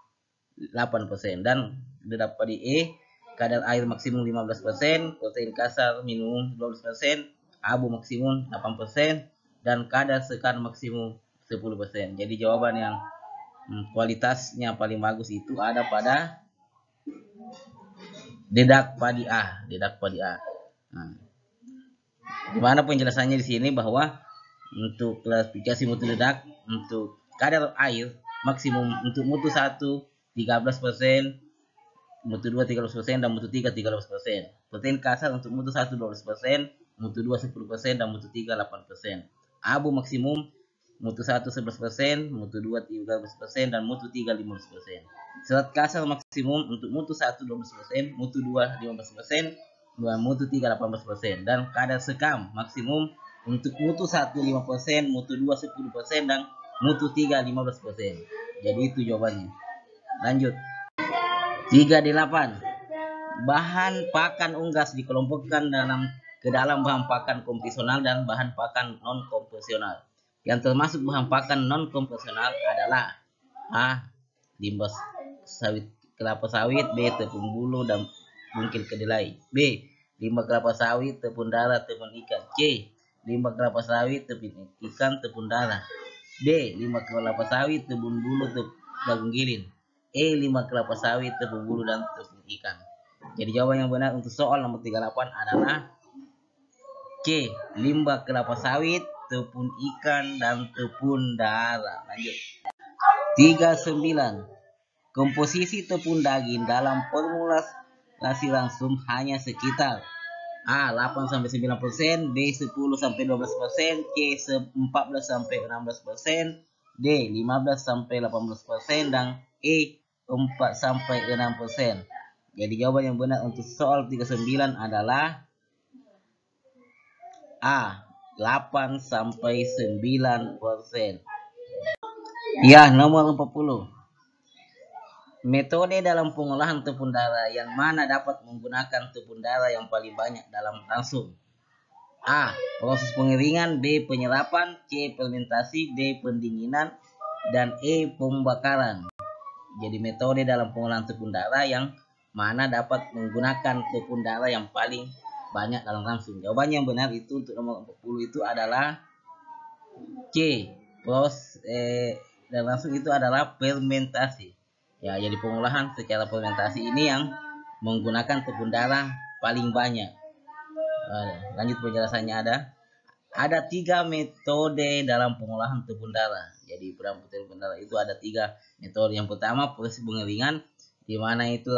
8%. Dan didapat di E, kadar air maksimum 15%, protein kasar minimum 12%, abu maksimum 8%, dan kadar sekan maksimum 10%. Jadi jawaban yang kualitasnya paling bagus itu ada pada didapat di A. Nah, gimana penjelasannya di sini bahwa untuk klasifikasi mutu dedak, untuk kadar air maksimum untuk mutu 1 13%, mutu 2 13%, dan mutu 3 13%. Protein kasar untuk mutu 1 12%, mutu 2 10%, dan mutu 3 8%. Abu maksimum mutu 1 11%, mutu 2 13%, dan mutu 3 15%. Serat kasar maksimum untuk mutu 1 12%, mutu 2 15%, dan mutu 3 18%. Dan kadar sekam maksimum untuk mutu 1 5%, mutu 2 10%, dan mutu 3 15%. Jadi itu jawabannya. Lanjut. 38. Bahan pakan unggas dikelompokkan ke dalam bahan pakan konvensional dan bahan pakan non konvensional. Yang termasuk bahan pakan non konvensional adalah A. Limbah sawit kelapa sawit, B. Tepung bulu dan bungkil kedelai, B. Limbah kelapa sawit, tepung darah, tepung ikan, C. Limbah kelapa sawit, tepung ikan, tepung darah, D. Limbah kelapa sawit, tepung bulu, daun giling, E. Limbah kelapa sawit, tepung bulu, dan tepung ikan. Jadi jawaban yang benar untuk soal nomor 38 adalah C. Limbah kelapa sawit, tepung ikan, dan tepung darah. Lanjut. 39. Komposisi tepung daging dalam formulasi langsung hanya sekitar A. 8-9%, B. 10-12%, C. 14-16%, D. 15-18%, dan E. 4-6%. Jadi jawaban yang benar untuk soal 39 adalah A. 8-9%. Ya, nomor 40. Metode dalam pengolahan tepung darah yang mana dapat menggunakan tepung darah yang paling banyak dalam langsung? A. Proses pengeringan, B. Penyerapan, C. Fermentasi, D. Pendinginan, dan E. Pembakaran. Jadi metode dalam pengolahan tepung darah yang mana dapat menggunakan tepung darah yang paling banyak dalam langsung. Jawabannya yang benar itu untuk nomor 40 itu adalah C. Proses dalam langsung itu adalah fermentasi. Ya, jadi pengolahan secara fermentasi ini yang menggunakan tepung darah paling banyak. Lanjut penjelasannya ada 3 metode dalam pengolahan tepung darah. Jadi tepung darah itu ada 3 metode. Yang pertama proses pengeringan, di mana itu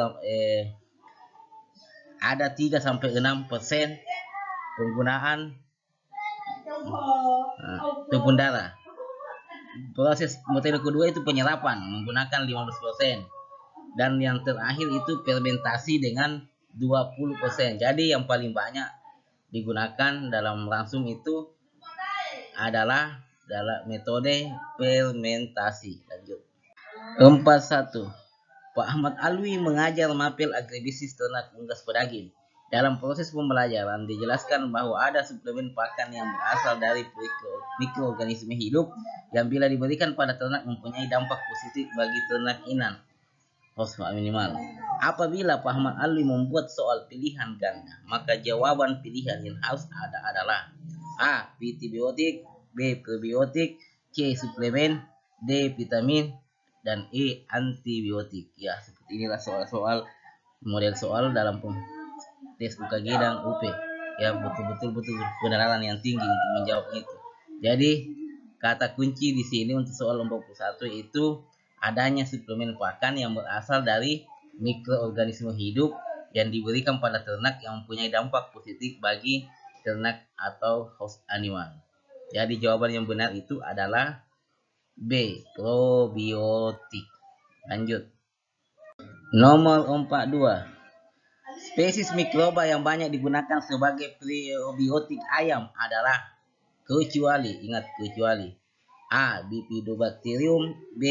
ada 3-6% penggunaan tepung darah. Proses metode kedua itu penyerapan menggunakan 15%. Dan yang terakhir itu fermentasi dengan 20%. Jadi yang paling banyak digunakan dalam langsung itu adalah dalam metode fermentasi. Lanjut. 41. Pak Ahmad Alwi mengajar mapel agribisnis ternak unggas pedaging. Dalam proses pembelajaran dijelaskan bahwa ada suplemen pakan yang berasal dari mikroorganisme hidup yang bila diberikan pada ternak mempunyai dampak positif bagi ternak inang. Fosfat minimal. Apabila Pak Ahmad Alwi membuat soal pilihan ganda, maka jawaban pilihan yang harus ada adalah A. Pitibiotik, B. Prebiotik, C. Suplemen, D. Vitamin, dan E. Antibiotik. Ya, seperti inilah soal-soal model soal dalam tes UKG dan UP. Ya, betul-betul penerapan yang tinggi untuk menjawab itu. Jadi kata kunci di sini untuk soal 41 itu adanya suplemen pakan yang berasal dari mikroorganisme hidup yang diberikan pada ternak yang mempunyai dampak positif bagi ternak atau host animal. Jadi jawaban yang benar itu adalah B, probiotik. Lanjut. Nomor 42. Spesies mikroba yang banyak digunakan sebagai probiotik ayam adalah kecuali A. Bifidobacterium, B.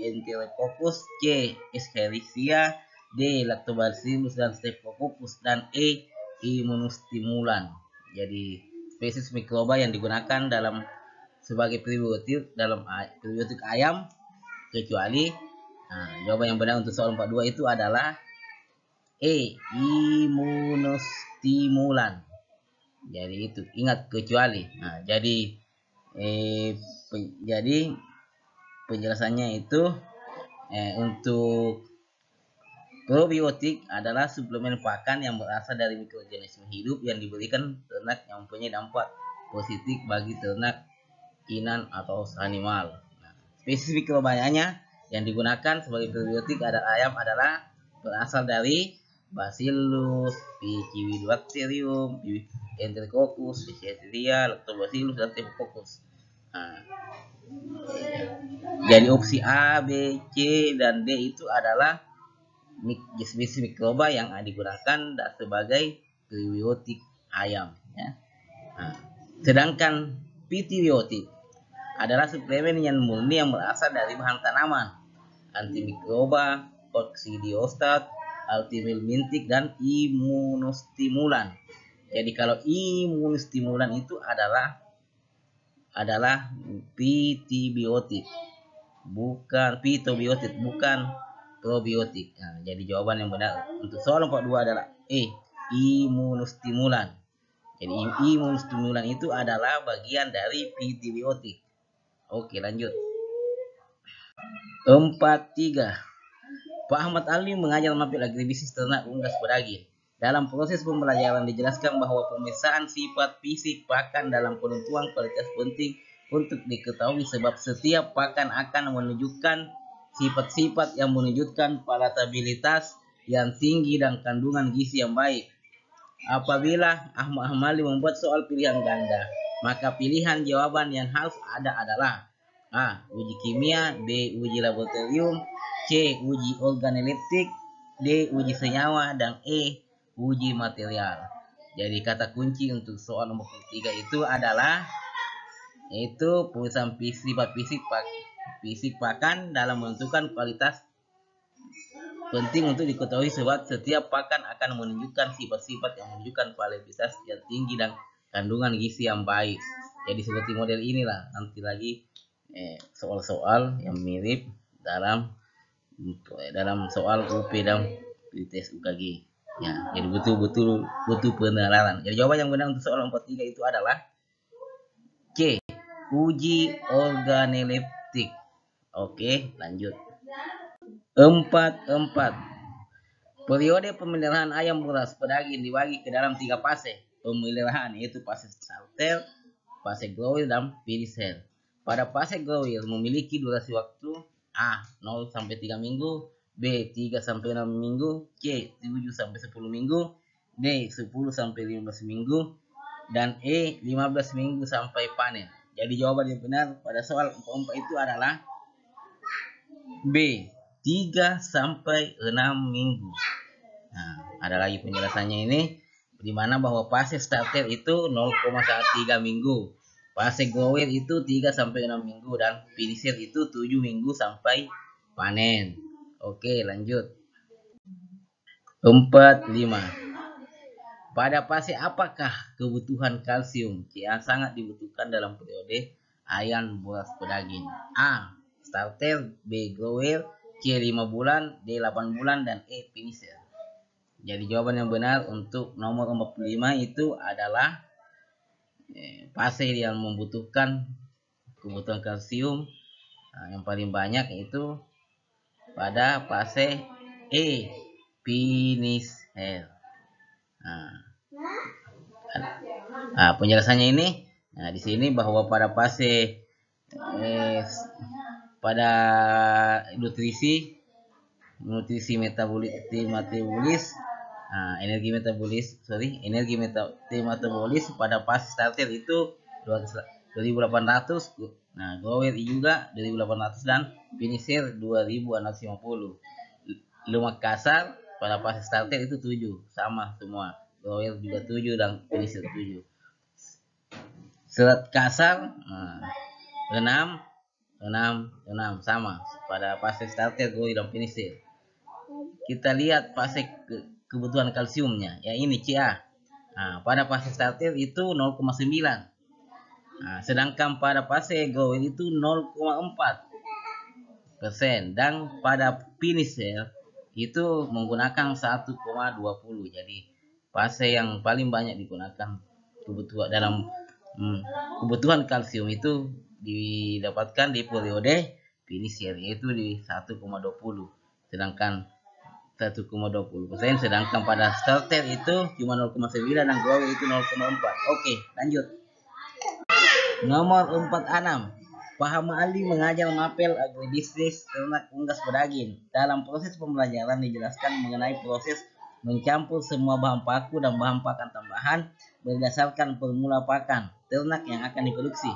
Enterococcus, C. Escherichia, D. Lactobacillus dan Streptococcus, dan E. Imunostimulan. Jadi spesies mikroba yang digunakan dalam sebagai probiotik dalam probiotik ayam kecuali. Jawaban yang benar untuk soal 42 itu adalah E. Imunostimulan. Jadi itu ingat kecuali. Jadi penjelasannya itu untuk probiotik adalah suplemen pakan yang berasal dari mikroorganisme hidup yang diberikan ternak yang mempunyai dampak positif bagi ternak inan atau animal. Spesies mikrobanya yang digunakan sebagai probiotik ayam adalah berasal dari Bacillus, Bifidobacterium, Enterococcus, Escherichia, Lactobacillus, dan Streptococcus. Jadi opsi A, B, C, dan D itu adalah spesies mikroba yang digunakan sebagai probiotik ayam. Ya. Sedangkan pitibiotik adalah suplemen yang murni yang berasal dari bahan tanaman, antimikroba, koksidiostat, antihelmintik, dan imunostimulan. Jadi kalau imunostimulan itu adalah pitibiotik, bukan fitobiotik, bukan probiotik. Jadi jawaban yang benar untuk soal 42 adalah E, imunostimulan. Jadi imunostimulan itu adalah bagian dari pitibiotik. Oke, lanjut. 43. Pak Ahmad Ali mengajar mapel agribisnis ternak unggas pedaging. Dalam proses pembelajaran dijelaskan bahwa pemeriksaan sifat fisik pakan dalam penentuan kualitas penting untuk diketahui sebab setiap pakan akan menunjukkan sifat-sifat yang menunjukkan palatabilitas yang tinggi dan kandungan gizi yang baik. Apabila Ahmad Ali membuat soal pilihan ganda, maka pilihan jawaban yang harus ada adalah A. Uji kimia, B. Uji laboratorium, C. Uji organoleptik, D. Uji senyawa, dan E. Uji material. Jadi kata kunci untuk soal nomor 3 itu adalah yaitu pemeriksaan sifat fisik pakan dalam menentukan kualitas penting untuk diketahui sebab setiap pakan akan menunjukkan sifat-sifat yang menunjukkan kualitas yang tinggi dan kandungan gizi yang baik. Jadi seperti model inilah nanti lagi soal-soal yang mirip dalam soal UP dan tes UKG. Ya, jadi betul penalaran. Jadi jawaban yang benar untuk soal 43 itu adalah C. Uji organoleptik. Oke, lanjut. 44. Periode pemeliharaan ayam beras pedaging dibagi ke dalam 3 fase pemeliharaan, yaitu fase starter, fase growth, dan finisher. Pada fase growth memiliki durasi waktu A. 0 sampai 3 minggu, B. 3 sampai 6 minggu, C. 7 sampai 10 minggu, D. 10 sampai 15 minggu, dan E. 15 minggu sampai panen. Jadi jawaban yang benar pada soal 44 itu adalah B. 3 sampai 6 minggu. Ada lagi penjelasannya ini, di mana bahwa fase starter itu 0,13 minggu, fase grower itu 3 sampai 6 minggu, dan finisher itu 7 minggu sampai panen. Oke, lanjut. 45. Pada fase apakah kebutuhan kalsium yang sangat dibutuhkan dalam periode ayam beras pedaging? A. Starter, B. Grower, C. 5 bulan, D. 8 bulan, dan E. Finisher. Jadi jawaban yang benar untuk nomor 45 itu adalah fase yang membutuhkan kebutuhan kalsium yang paling banyak yaitu pada fase E, finisher. Penjelasannya ini Nah, di sini bahwa pada fase pada nutrisi metabolis, energi metabolis pada fase starter itu 2800. Nah, gower juga 2800 dan finisher 2650. Lemak kasar pada fase starter itu 7, sama semua. Gower juga 7 dan finisher 7. Serat kasar 6 sama pada fase starter, gower dan finisher. Kita lihat fase kebutuhan kalsiumnya, ya ini Ca. Pada fase starter itu 0,9. Sedangkan pada fase gower itu 0,4%, dan pada finisher itu menggunakan 1,20. Jadi fase yang paling banyak digunakan kebutuhan kalsium itu didapatkan di periode finisher, yaitu di 1,20. Sedangkan 1,20%, sedangkan pada starter itu cuma 0,9 dan gower itu 0,4. Oke, lanjut. Nomor 46. Pak Ali mengajar mapel agribisnis ternak unggas pedaging. Dalam proses pembelajaran dijelaskan mengenai proses mencampur semua bahan paku dan bahan pakan tambahan berdasarkan formula pakan ternak yang akan diproduksi.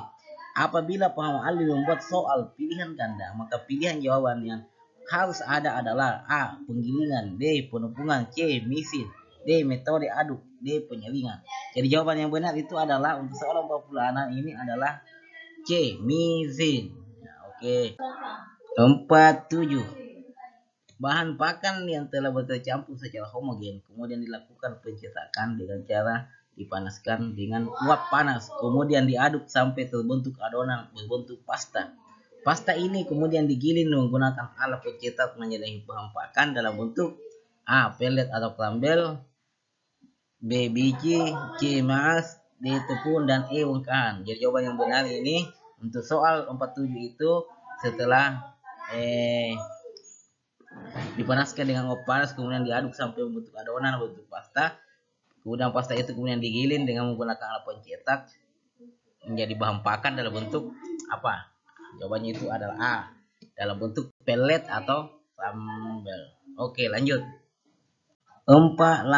Apabila Pak Ali membuat soal pilihan ganda, maka pilihan jawaban yang harus ada adalah A. Penggilingan, B. Penumpukan, C. mesin, D. Metode aduk, D. penyelingan. Jadi jawaban yang benar itu adalah untuk soal 46 ini adalah C. mesin. Oke. 47. Bahan pakan yang telah bercampur secara homogen kemudian dilakukan pencetakan dengan cara dipanaskan dengan uap panas, kemudian diaduk sampai terbentuk adonan berbentuk pasta. Pasta ini kemudian digiling menggunakan alat pencetak menjadi bahan pakan dalam bentuk A. pelet atau crumble, B. biji, C. mas, D. tepung, dan E. bongkahan. Jadi jawaban yang benar ini untuk soal 47 itu setelah dipanaskan dengan uap panas kemudian diaduk sampai membentuk adonan bentuk pasta, kemudian pasta itu kemudian digiling dengan menggunakan alat pencetak menjadi bahan pakan dalam bentuk apa? Jawabannya itu adalah A, dalam bentuk pelet atau crumble. Oke, lanjut. 48.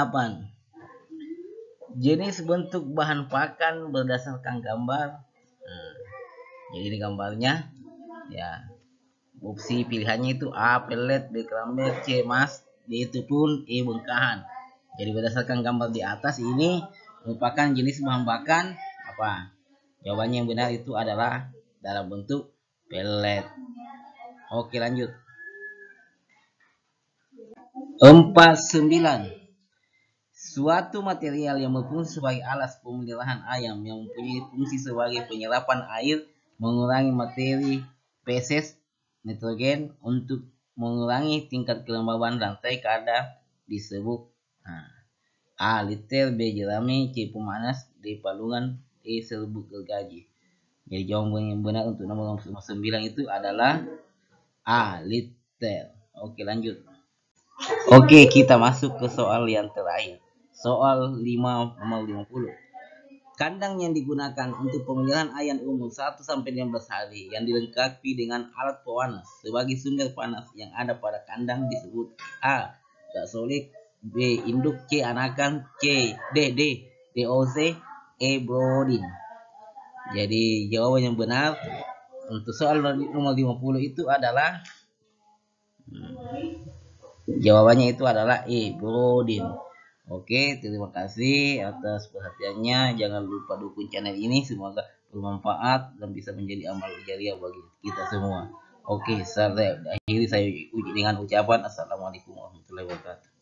Jenis bentuk bahan pakan berdasarkan gambar. Jadi ini gambarnya, ya. Opsi pilihannya itu A. pelet, B. crumble, C. mas, D. tepung, E. bongkahan. Jadi berdasarkan gambar di atas ini merupakan jenis bahan pakan apa? Jawabannya yang benar itu adalah dalam bentuk pelet. Oke, lanjut. 49. Suatu material yang berfungsi sebagai alas pemeliharaan ayam yang mempunyai fungsi sebagai penyerapan air, mengurangi materi feses, nitrogen untuk mengurangi tingkat kelembaban rantai kadar disebut A. liter, B. jerami, C. pemanas, D. palungan, E. serbuk gergaji. Jadi jawaban yang benar untuk nomor 9 itu adalah A. liter. Oke, lanjut. Oke, kita masuk ke soal yang terakhir. Soal 5 nomor 50. Kandang yang digunakan untuk pemeliharaan ayam umur 1-15 hari yang dilengkapi dengan alat pewanas sebagai sumber panas yang ada pada kandang disebut A. gasolik, B. induk, C. anakan, C. DOC, E. brodin. Jadi jawaban yang benar untuk soal nomor 50 itu adalah jawabannya itu adalah E. brodin. Oke, terima kasih atas perhatiannya. Jangan lupa dukung channel ini, semoga bermanfaat dan bisa menjadi amal jariah bagi kita semua. Oke, saya akhiri saya uji dengan ucapan Assalamualaikum warahmatullahi wabarakatuh.